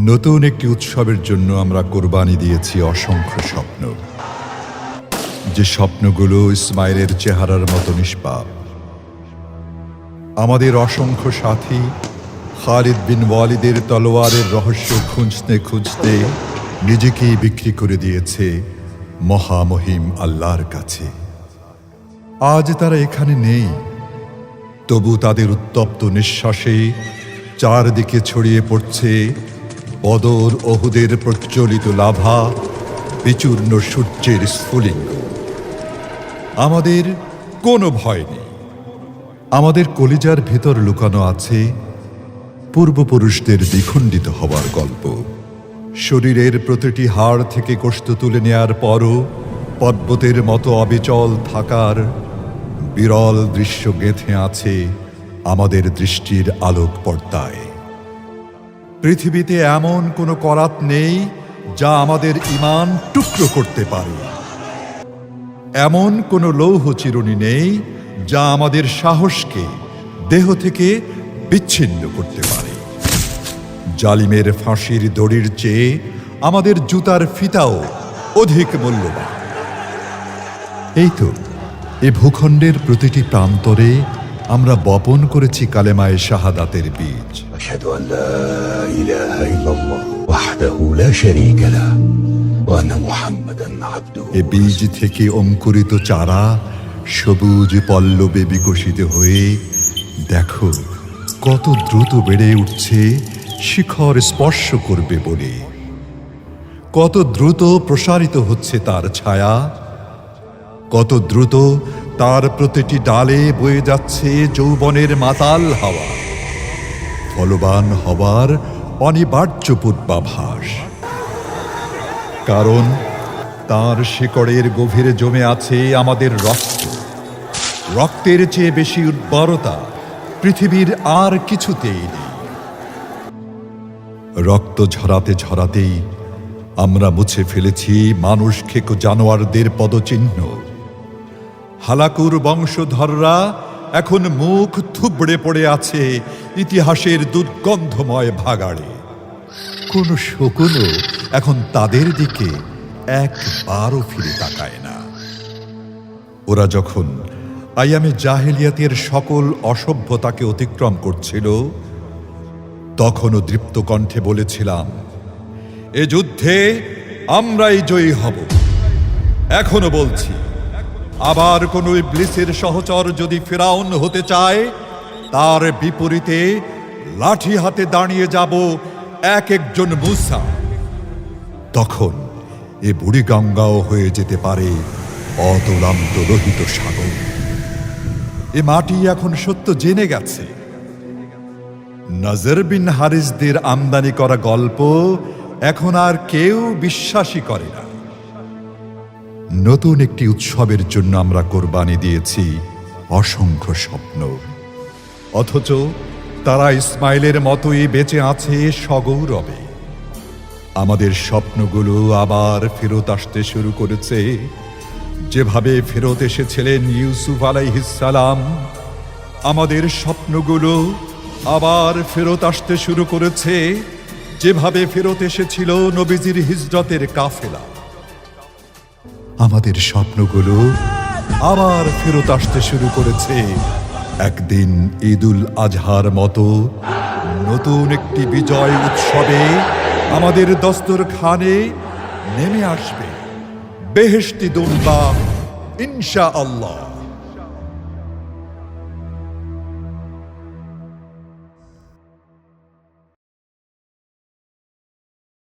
নতুন একটি উৎসবের জন্য আমরা কোরবানি দিয়েছি অসংখ্য স্বপ্ন, যে স্বপ্নগুলো ইসমাইলের চেহারার মতো নিষ্পাপ। আমাদের অসংখ্য সাথী খালিদ বিন ওয়ালিদের তলোয়ারের রহস্য খুঁজতে খুঁজতে নিজেকেই বিক্রি করে দিয়েছে মহামহিম আল্লাহর কাছে। আজ তারা এখানে নেই, তবু তাদের উত্তপ্ত নিঃশ্বাসে চারদিকে ছড়িয়ে পড়ছে বদর ওহুদের প্রজ্বলিত লাভা, বিচূর্ণ সূর্যের স্ফুলিঙ্গ। আমাদের কোনো ভয় নেই। আমাদের কলিজার ভেতর লুকানো আছে পূর্বপুরুষদের দ্বিখণ্ডিত হওয়ার গল্প। শরীরের প্রতিটি হাড় থেকে গোশত তুলে নেয়ার পরও পর্বতের মতো অবিচল থাকার বিরল দৃশ্য গেঁথে আছে আমাদের দৃষ্টির আলোক পর্দায়। পৃথিবীতে এমন কোনো করাত নেই যা আমাদের ঈমান টুকরো করতে পারে। এমন কোনো লৌহ চিরুনি নেই যা আমাদের সাহসকে দেহ থেকে বিচ্ছিন্ন করতে পারে। জালিমের ফাঁসির দড়ির চেয়ে আমাদের জুতার ফিতাও অধিক মূল্যবান। এই তো এ ভূখণ্ডের প্রতিটি প্রান্তরে আমরা বপন করেছি কালেমায়ে শাহাদাতের বীজ। আশহাদু আল্লা ইলাহা ইল্লাল্লাহ ওয়াহদাহু লা শারীকা লাহু ওয়া আন্না মুহাম্মাদান আবদুহু। এ বীজ থেকে অঙ্কুরিত চারা সবুজ পল্লবে বিকশিত হয়ে দেখো কত দ্রুত বেড়ে উঠছে শিখর স্পর্শ করবে বলে। কত দ্রুত প্রসারিত হচ্ছে তার ছায়া, কত দ্রুত তার প্রতিটি ডালে বয়ে যাচ্ছে যৌবনের মাতাল হাওয়া। ফলবান হবার অনিবার্য পূর্বাভাস, কারণ তার শিকড়ের গভীরে জমে আছে আমাদের রক্ত। রক্তের চেয়ে বেশি উর্বরতা পৃথিবীর আর কিছুতেই নেই। রক্ত ঝরাতে ঝরাতেই আমরা মুছে ফেলেছি মানুষ খেকো জানোয়ারদের পদচিহ্ন। হালাকুর বংশধররা এখন মুখ থুবড়ে পড়ে আছে ইতিহাসের দুর্গন্ধময় ভাগাড়ে। কোন শকুনও এখন তাদের দিকে একবারও ফিরে তাকায় না। ওরা যখন আইয়ামে জাহেলিয়াতের সকল অসভ্যতাকে অতিক্রম করছিল, তখনও দৃপ্ত কণ্ঠে বলেছিলাম, এ যুদ্ধে আমরাই জয়ী হব। এখনো বলছি, আবার কোনো ইবলিসের সহচর যদি ফিরাউন হতে চায়, তার বিপরীতে লাঠি হাতে দাঁড়িয়ে যাব এক একজন মূসা। তখন এ বুড়িগঙ্গাও হয়ে যেতে পারে অতলান্ত লোহিত সাগর। এ মাটি এখন সত্য জেনে গেছে। নজর বিন হারিসদের আমদানি করা গল্প এখন আর কেউ বিশ্বাসই করে না। নতুন একটি উৎসবের জন্য আমরা কোরবানি দিয়েছি অসংখ্য স্বপ্ন, অথচ তারা ইসমাইলের মতোই বেঁচে আছে সগৌরবে। আমাদের স্বপ্নগুলো আবার ফেরত আসতে শুরু করেছে, যেভাবে ফেরত এসেছিলেন ইউসুফ আলাইহিস সালাম। আমাদের স্বপ্নগুলো আবার ফেরত আসতে শুরু করেছে, যেভাবে ফেরত এসেছিল নবীজির হিজরতের কাফেলা। আমাদের স্বপ্নগুলো আবার ফেরত আসতে শুরু করেছে, একদিন ঈদুল আজহার মতো নতুন একটি বিজয় উৎসবে আমাদের দস্তরখানে নেমে আসবে বেহেশতি দুম্বা ইনশাআল্লাহ।